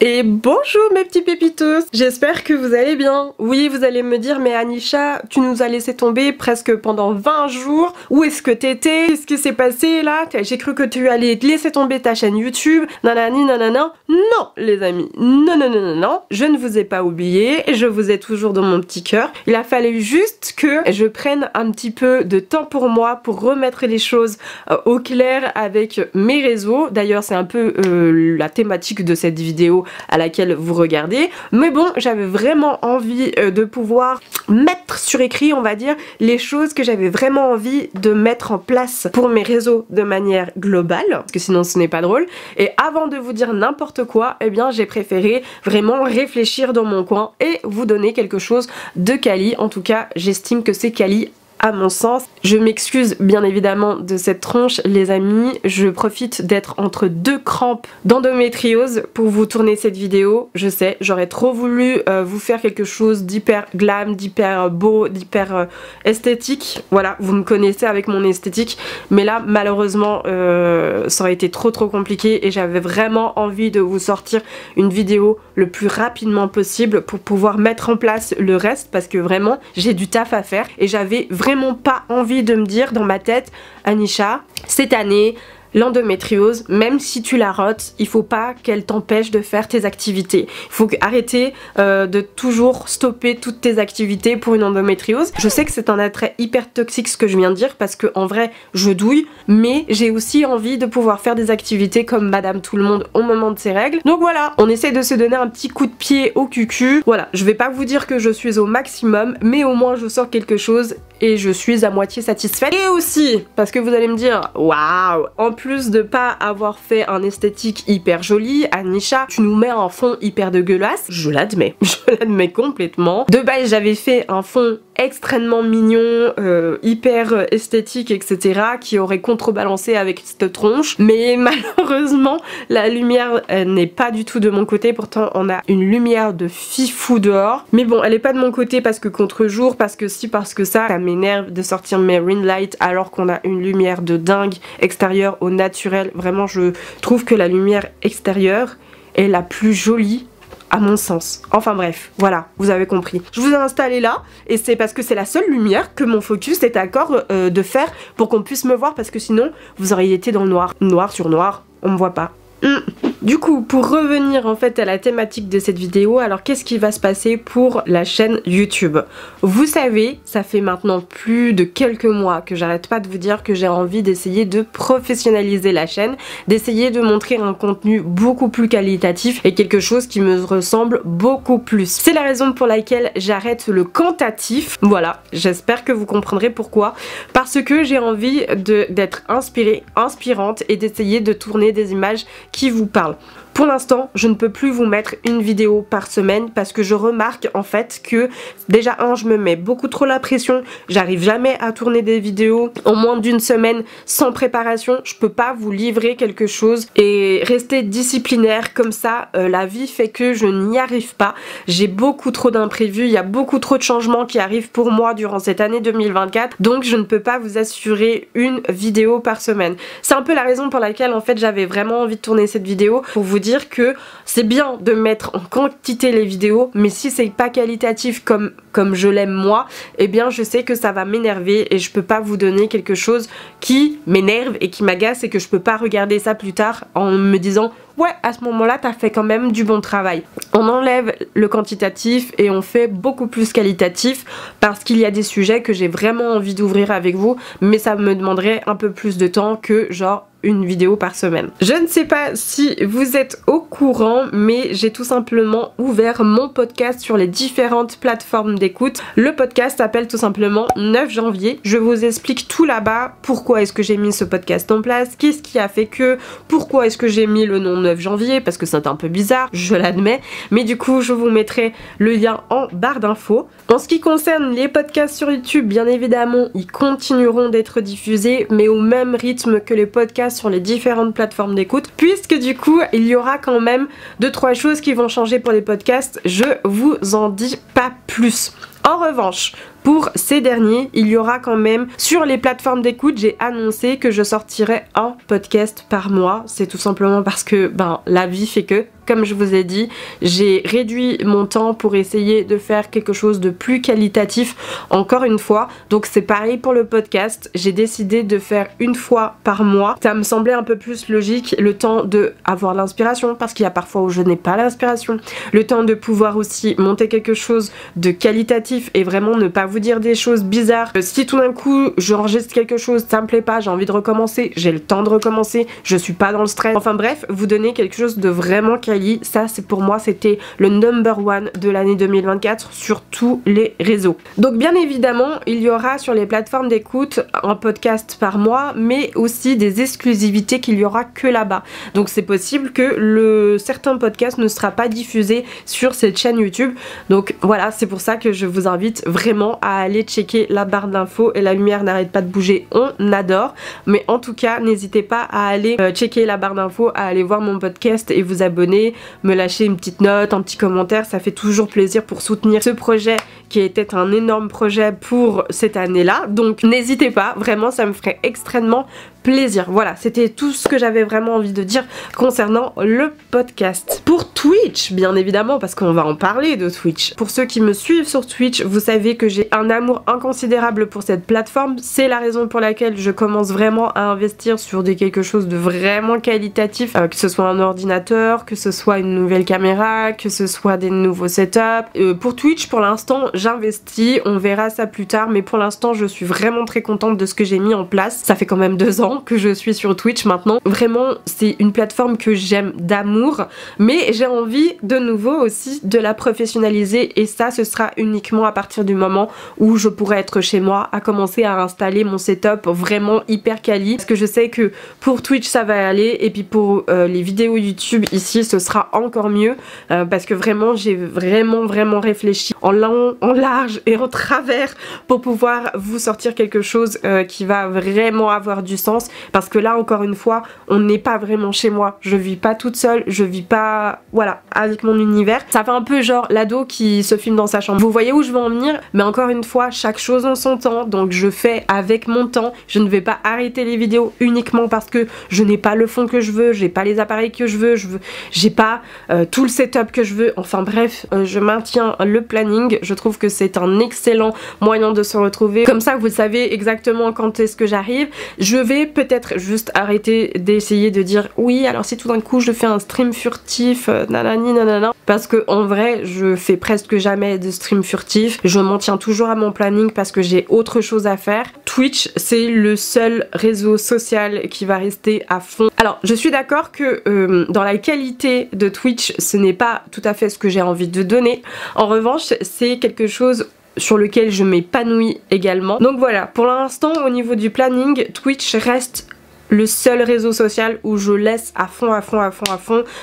Et bonjour mes petits pépitos, j'espère que vous allez bien. Oui, vous allez me dire, mais Anisha, tu nous as laissé tomber presque pendant 20 jours. Où est-ce que t'étais? Qu'est-ce qui s'est passé là? J'ai cru que tu allais laisser tomber ta chaîne YouTube. Nanani nanana. Non les amis, non, je ne vous ai pas oublié, je vous ai toujours dans mon petit cœur. Il a fallu juste que je prenne un petit peu de temps pour moi pour remettre les choses au clair avec mes réseaux. D'ailleurs c'est un peu la thématique de cette vidéo à laquelle vous regardez, mais bon, j'avais vraiment envie de pouvoir mettre sur écrit, on va dire, les choses que j'avais vraiment envie de mettre en place pour mes réseaux de manière globale, parce que sinon ce n'est pas drôle. Et avant de vous dire n'importe quoi, eh bien j'ai préféré vraiment réfléchir dans mon coin et vous donner quelque chose de quali. En tout cas, j'estime que c'est quali à mon sens. Je m'excuse bien évidemment de cette tronche les amis, je profite d'être entre deux crampes d'endométriose pour vous tourner cette vidéo. Je sais, j'aurais trop voulu vous faire quelque chose d'hyper glam, d'hyper beau, d'hyper esthétique. Voilà, vous me connaissez avec mon esthétique, mais là malheureusement ça aurait été trop compliqué et j'avais vraiment envie de vous sortir une vidéo le plus rapidement possible pour pouvoir mettre en place le reste, parce que vraiment j'ai du taf à faire et j'avais vraiment pas envie de me dire dans ma tête, Anisha, cette année l'endométriose, même si tu la rotes, il faut pas qu'elle t'empêche de faire tes activités. Il faut arrêter de toujours stopper toutes tes activités pour une endométriose. Je sais que c'est un attrait hyper toxique ce que je viens de dire, parce que en vrai je douille, mais j'ai aussi envie de pouvoir faire des activités comme Madame Tout le Monde au moment de ses règles. Donc voilà, on essaie de se donner un petit coup de pied au cucu. Voilà, je vais pas vous dire que je suis au maximum, mais au moins je sors quelque chose et je suis à moitié satisfaite. Et aussi, parce que vous allez me dire, waouh, en plus de pas avoir fait un esthétique hyper joli, Anisha, tu nous mets un fond hyper dégueulasse. Je l'admets complètement. De base, j'avais fait un fond extrêmement mignon, hyper esthétique, etc., qui aurait contrebalancé avec cette tronche. Mais malheureusement, la lumière n'est pas du tout de mon côté. Pourtant, on a une lumière de fifou dehors. Mais bon, elle est pas de mon côté parce que contre-jour, parce que si, parce que ça m'énerve de sortir mes ring lights alors qu'on a une lumière de dingue extérieure au naturel. Vraiment, je trouve que la lumière extérieure est la plus jolie à mon sens. Enfin bref, voilà, vous avez compris. Je vous ai installé là et c'est parce que c'est la seule lumière que mon focus est d'accord de faire pour qu'on puisse me voir, parce que sinon vous auriez été dans le noir. Noir sur noir, on me voit pas. Du coup, pour revenir en fait à la thématique de cette vidéo, alors qu'est-ce qui va se passer pour la chaîne YouTube? Vous savez, ça fait maintenant plus de quelques mois que j'arrête pas de vous dire que j'ai envie d'essayer de professionnaliser la chaîne, d'essayer de montrer un contenu beaucoup plus qualitatif et quelque chose qui me ressemble beaucoup plus. C'est la raison pour laquelle j'arrête le quantitatif. Voilà, j'espère que vous comprendrez pourquoi. Parce que j'ai envie d'être inspirante et d'essayer de tourner des images qui vous parlent. Pour l'instant, je ne peux plus vous mettre une vidéo par semaine parce que je remarque en fait que déjà je me mets beaucoup trop la pression, j'arrive jamais à tourner des vidéos en moins d'une semaine sans préparation. Je peux pas vous livrer quelque chose et rester disciplinaire comme ça, la vie fait que je n'y arrive pas. J'ai beaucoup trop d'imprévus, il y a beaucoup trop de changements qui arrivent pour moi durant cette année 2024, donc je ne peux pas vous assurer une vidéo par semaine. C'est un peu la raison pour laquelle en fait j'avais vraiment envie de tourner cette vidéo, pour vous dire que c'est bien de mettre en quantité les vidéos, mais si c'est pas qualitatif comme je l'aime moi, eh bien je sais que ça va m'énerver et je peux pas vous donner quelque chose qui m'énerve et qui m'agace et que je peux pas regarder ça plus tard en me disant ouais, à ce moment-là, t'as fait quand même du bon travail. On enlève le quantitatif et on fait beaucoup plus qualitatif, parce qu'il y a des sujets que j'ai vraiment envie d'ouvrir avec vous, mais ça me demanderait un peu plus de temps que genre une vidéo par semaine. Je ne sais pas si vous êtes au courant, mais j'ai tout simplement ouvert mon podcast sur les différentes plateformes d'écoute. Le podcast s'appelle tout simplement 9 janvier. Je vous explique tout là-bas, pourquoi est-ce que j'ai mis ce podcast en place, qu'est-ce qui a fait que, pourquoi est-ce que j'ai mis le nom 9 janvier, parce que c'est un peu bizarre, je l'admets, mais du coup je vous mettrai le lien en barre d'infos. En ce qui concerne les podcasts sur YouTube, bien évidemment, ils continueront d'être diffusés, mais au même rythme que les podcasts sur les différentes plateformes d'écoute, puisque du coup il y aura quand même 2-3 choses qui vont changer pour les podcasts, je vous en dis pas plus. En revanche, pour ces derniers, il y aura quand même sur les plateformes d'écoute, j'ai annoncé que je sortirai un podcast par mois. C'est tout simplement parce que la vie fait que, comme je vous ai dit, j'ai réduit mon temps pour essayer de faire quelque chose de plus qualitatif encore une fois. Donc c'est pareil pour le podcast, j'ai décidé de faire une fois par mois. Ça me semblait un peu plus logique, le temps de avoir l'inspiration, parce qu'il y a parfois où je n'ai pas l'inspiration, le temps de pouvoir aussi monter quelque chose de qualitatif et vraiment ne pas vous dire des choses bizarres. Si tout d'un coup j'enregistre quelque chose, ça me plaît pas, j'ai envie de recommencer, j'ai le temps de recommencer, je suis pas dans le stress. Enfin bref, vous donner quelque chose de vraiment qualitatif. Ça c'est pour moi c'était le number one de l'année 2024 sur tous les réseaux. Donc bien évidemment il y aura sur les plateformes d'écoute un podcast par mois, mais aussi des exclusivités qu'il y aura que là-bas. Donc c'est possible que certains podcasts ne sera pas diffusé sur cette chaîne YouTube. Donc voilà, c'est pour ça que je vous invite vraiment à aller checker la barre d'infos. Et la lumière n'arrête pas de bouger, on adore. Mais en tout cas n'hésitez pas à aller checker la barre d'infos, à aller voir mon podcast et vous abonner, me lâcher une petite note, un petit commentaire, ça fait toujours plaisir pour soutenir ce projet qui était un énorme projet pour cette année-là. Donc n'hésitez pas, vraiment ça me ferait extrêmement plaisir. Voilà, c'était tout ce que j'avais vraiment envie de dire concernant le podcast. Pour Twitch, bien évidemment, parce qu'on va en parler de Twitch. Pour ceux qui me suivent sur Twitch, vous savez que j'ai un amour inconsidérable pour cette plateforme. C'est la raison pour laquelle je commence vraiment à investir sur quelque chose de vraiment qualitatif, que ce soit un ordinateur, que ce soit une nouvelle caméra, que ce soit des nouveaux setups. Pour Twitch, pour l'instant, j'investis, on verra ça plus tard, mais pour l'instant, je suis vraiment très contente de ce que j'ai mis en place. Ça fait quand même 2 ans que je suis sur Twitch maintenant. Vraiment, c'est une plateforme que j'aime d'amour, mais j'ai envie de nouveau aussi de la professionnaliser, et ça, ce sera uniquement à partir du moment où je pourrai être chez moi à commencer à installer mon setup vraiment hyper quali, parce que je sais que pour Twitch ça va aller, et puis pour les vidéos YouTube ici ce sera encore mieux, parce que vraiment j'ai vraiment réfléchi en long, en large et en travers pour pouvoir vous sortir quelque chose qui va vraiment avoir du sens. Parce que là encore une fois on n'est pas vraiment chez moi, je vis pas toute seule, je vis pas avec mon univers. Ça fait un peu genre l'ado qui se filme dans sa chambre. Vous voyez où je veux en venir? Mais encore une fois, chaque chose en son temps, donc je fais avec mon temps. Je ne vais pas arrêter les vidéos uniquement parce que je n'ai pas le fond que je veux, j'ai pas les appareils que je veux, j'ai pas tout le setup que je veux. Enfin bref, je maintiens le planning. Je trouve que c'est un excellent moyen de se retrouver. Comme ça vous savez exactement quand est-ce que j'arrive. Je vais peut-être juste arrêter d'essayer de dire oui alors si tout d'un coup je fais un stream furtif nanani nanana, parce que en vrai je fais presque jamais de stream furtif, je m'en tiens toujours à mon planning parce que j'ai autre chose à faire. Twitch c'est le seul réseau social qui va rester à fond. Alors je suis d'accord que dans la qualité de Twitch ce n'est pas tout à fait ce que j'ai envie de donner, en revanche c'est quelque chose sur lequel je m'épanouis également. Donc voilà, pour l'instant au niveau du planning, Twitch reste le seul réseau social où je laisse à fond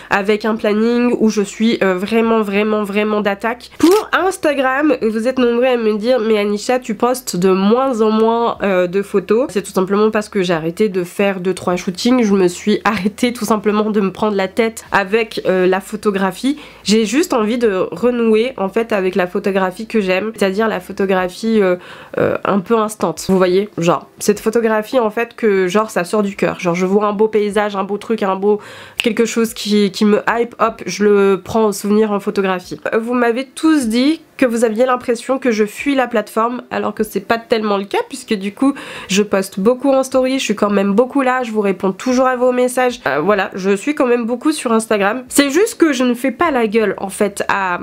avec un planning où je suis vraiment d'attaque. Pour Instagram, vous êtes nombreux à me dire mais Anisha tu postes de moins en moins de photos. C'est tout simplement parce que j'ai arrêté de faire 2-3 shootings, je me suis arrêtée tout simplement de me prendre la tête avec la photographie. J'ai juste envie de renouer en fait avec la photographie que j'aime, c'est-à-dire la photographie un peu instant. Vous voyez, genre cette photographie en fait que genre ça sort du cœur, genre je vois un beau paysage, un beau truc, un beau quelque chose qui me hype, hop je le prends au souvenir en photographie. Vous m'avez tous dit que vous aviez l'impression que je fuis la plateforme, alors que c'est pas tellement le cas puisque du coup je poste beaucoup en story, je suis quand même beaucoup là, je vous réponds toujours à vos messages, voilà, je suis quand même beaucoup sur Instagram. C'est juste que je ne fais pas la gueule en fait à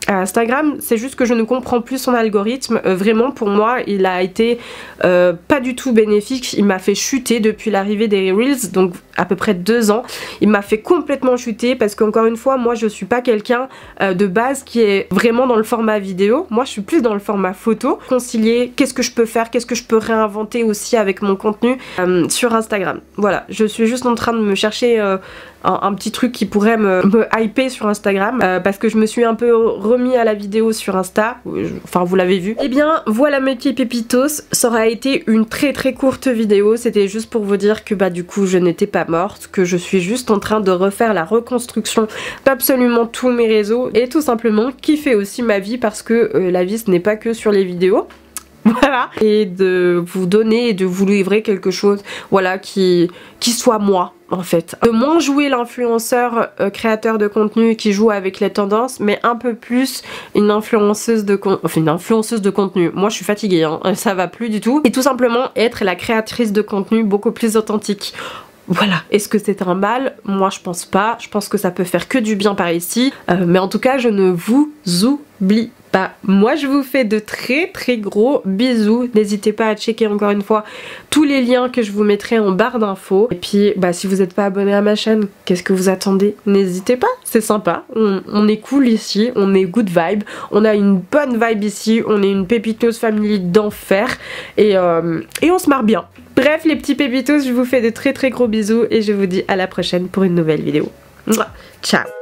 Instagram, c'est juste que je ne comprends plus son algorithme. Vraiment pour moi il a été pas du tout bénéfique, il m'a fait chuter depuis l'arrivée des Reels, donc à peu près 2 ans, il m'a fait complètement chuter parce qu'encore une fois moi je suis pas quelqu'un de base qui est vraiment dans le format vidéo, moi je suis plus dans le format photo. Concilier qu'est-ce que je peux faire, qu'est-ce que je peux réinventer aussi avec mon contenu sur Instagram. Voilà, je suis juste en train de me chercher un petit truc qui pourrait me hyper sur Instagram parce que je me suis un peu remis à la vidéo sur Insta, enfin vous l'avez vu. Et bien voilà mes petits pépitos, ça aura été une très courte vidéo, c'était juste pour vous dire que bah du coup je n'étais pas morte, que je suis juste en train de refaire la reconstruction d'absolument tous mes réseaux et tout simplement kiffer aussi ma vie parce que la vie ce n'est pas que sur les vidéos. voilà, et de vous donner et de vous livrer quelque chose, voilà, qui soit moi en fait. De moins jouer l'influenceur créateur de contenu qui joue avec les tendances, mais un peu plus une influenceuse de contenu. Moi je suis fatiguée, hein, ça va plus du tout. Et tout simplement être la créatrice de contenu beaucoup plus authentique. Voilà, est-ce que c'est un mal? Moi je pense pas, je pense que ça peut faire que du bien par ici, mais en tout cas je ne vous oublie pas. Moi je vous fais de très gros bisous, n'hésitez pas à checker encore une fois tous les liens que je vous mettrai en barre d'infos, et puis bah si vous n'êtes pas abonné à ma chaîne, qu'est-ce que vous attendez? N'hésitez pas, c'est sympa, on est cool ici, on est good vibe, on a une bonne vibe ici, on est une pépitos family d'enfer, et on se marre bien. Bref les petits pépitos, je vous fais de très gros bisous et je vous dis à la prochaine pour une nouvelle vidéo. Ciao.